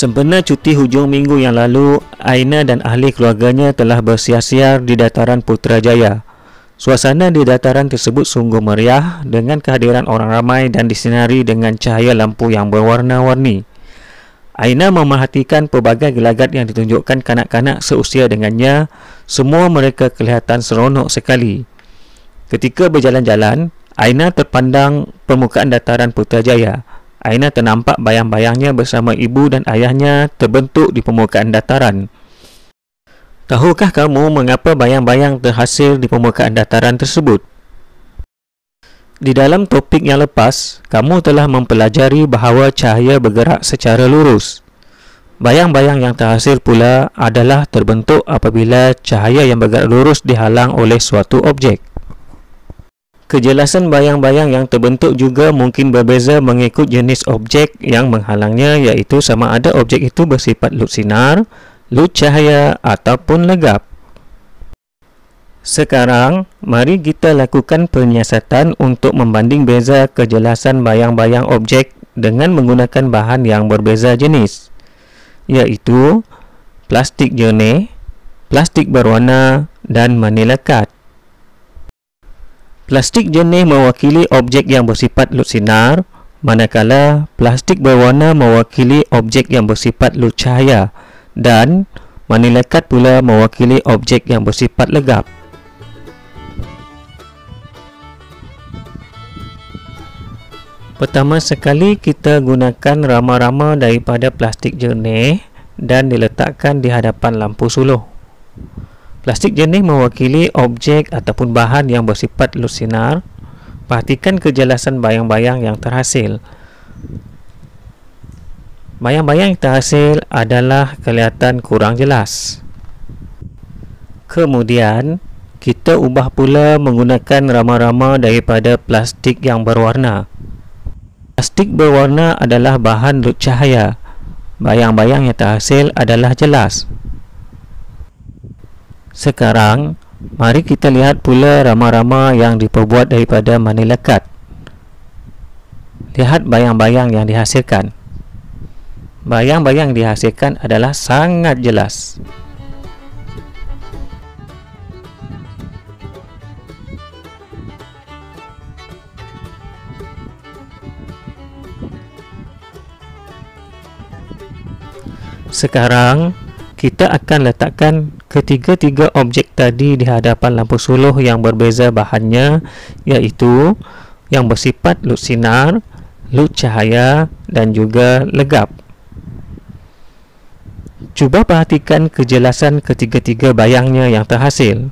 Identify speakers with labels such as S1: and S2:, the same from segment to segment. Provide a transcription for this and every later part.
S1: Sempena cuti hujung minggu yang lalu, Aina dan ahli keluarganya telah bersiar-siar di dataran Putrajaya. Suasana di dataran tersebut sungguh meriah dengan kehadiran orang ramai dan disinari dengan cahaya lampu yang berwarna-warni. Aina memerhatikan pelbagai gelagat yang ditunjukkan kanak-kanak seusia dengannya. Semua mereka kelihatan seronok sekali. Ketika berjalan-jalan, Aina terpandang permukaan dataran Putrajaya. Aina ternampak bayang-bayangnya bersama ibu dan ayahnya terbentuk di permukaan dataran. Tahukah kamu mengapa bayang-bayang terhasil di permukaan dataran tersebut? Di dalam topik yang lepas, kamu telah mempelajari bahawa cahaya bergerak secara lurus. Bayang-bayang yang terhasil pula adalah terbentuk apabila cahaya yang bergerak lurus dihalang oleh suatu objek. Kejelasan bayang-bayang yang terbentuk juga mungkin berbeza mengikut jenis objek yang menghalangnya, iaitu sama ada objek itu bersifat lut sinar, lut cahaya ataupun legap. Sekarang, mari kita lakukan penyiasatan untuk membanding beza kejelasan bayang-bayang objek dengan menggunakan bahan yang berbeza jenis, iaitu plastik jernih, plastik berwarna dan menilekat. Plastik jernih mewakili objek yang bersifat lut sinar, manakala plastik berwarna mewakili objek yang bersifat lut cahaya dan menilekat pula mewakili objek yang bersifat legap. Pertama sekali kita gunakan rama-rama daripada plastik jernih dan diletakkan di hadapan lampu suluh. Plastik jernih mewakili objek ataupun bahan yang bersifat lut sinar. Perhatikan kejelasan bayang-bayang yang terhasil. Bayang-bayang yang terhasil adalah kelihatan kurang jelas. Kemudian, kita ubah pula menggunakan rama-rama daripada plastik yang berwarna. Plastik berwarna adalah bahan lut cahaya. Bayang-bayang yang terhasil adalah jelas. Sekarang, mari kita lihat pula rama-rama yang diperbuat daripada menilekat. Lihat bayang-bayang yang dihasilkan. Bayang-bayang yang dihasilkan adalah sangat jelas. Sekarang, kita akan letakkan ketiga-tiga objek tadi di hadapan lampu suluh yang berbeza bahannya, iaitu yang bersifat lut sinar, lut cahaya dan juga legap. Cuba perhatikan kejelasan ketiga-tiga bayangnya yang terhasil.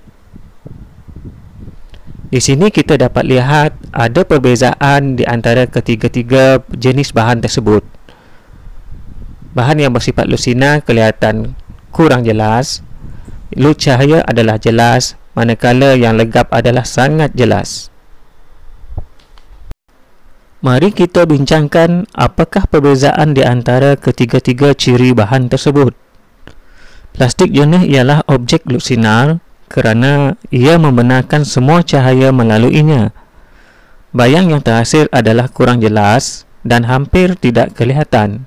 S1: Di sini kita dapat lihat ada perbezaan di antara ketiga-tiga jenis bahan tersebut. Bahan yang bersifat lut sinar kelihatan kurang jelas, lut cahaya adalah jelas, manakala yang legap adalah sangat jelas. Mari kita bincangkan apakah perbezaan di antara ketiga-tiga ciri bahan tersebut. Plastik jernih ialah objek lut sinar kerana ia membenarkan semua cahaya melaluinya. Bayang yang terhasil adalah kurang jelas dan hampir tidak kelihatan.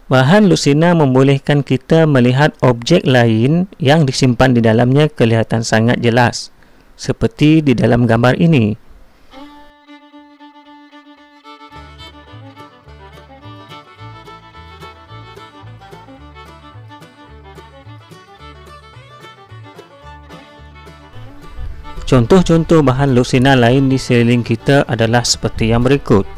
S1: Bahan lut sinar membolehkan kita melihat objek lain yang disimpan di dalamnya kelihatan sangat jelas, seperti di dalam gambar ini. Contoh-contoh bahan lut sinar lain di sekeliling kita adalah seperti yang berikut.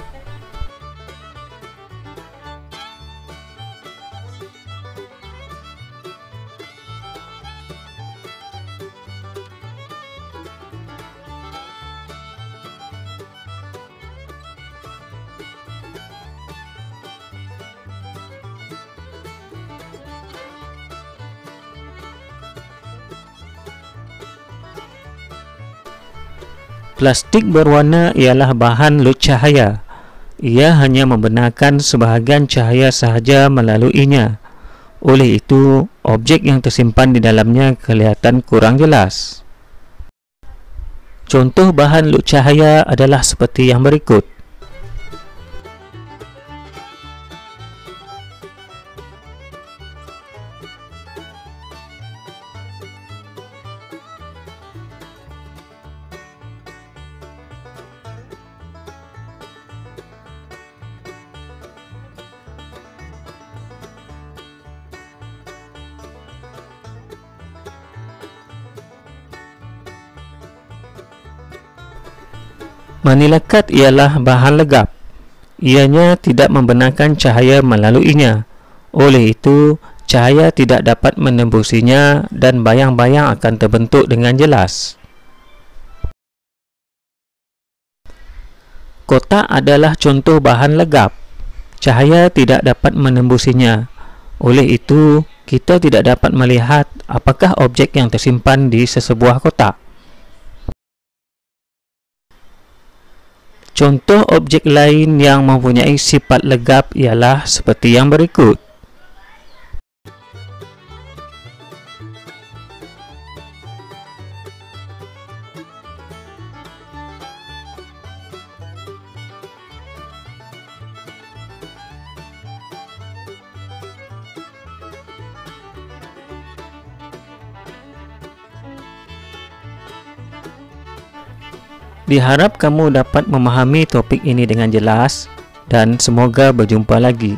S1: Plastik berwarna ialah bahan lut cahaya. Ia hanya membenarkan sebahagian cahaya sahaja melaluinya. Oleh itu, objek yang tersimpan di dalamnya kelihatan kurang jelas. Contoh bahan lut cahaya adalah seperti yang berikut. Manilekat ialah bahan legap. Ianya tidak membenarkan cahaya melaluinya. Oleh itu, cahaya tidak dapat menembusinya dan bayang-bayang akan terbentuk dengan jelas. Kotak adalah contoh bahan legap. Cahaya tidak dapat menembusinya. Oleh itu, kita tidak dapat melihat apakah objek yang tersimpan di sesebuah kotak. Contoh objek lain yang mempunyai sifat legap ialah seperti yang berikut. Diharap kamu dapat memahami topik ini dengan jelas dan semoga berjumpa lagi.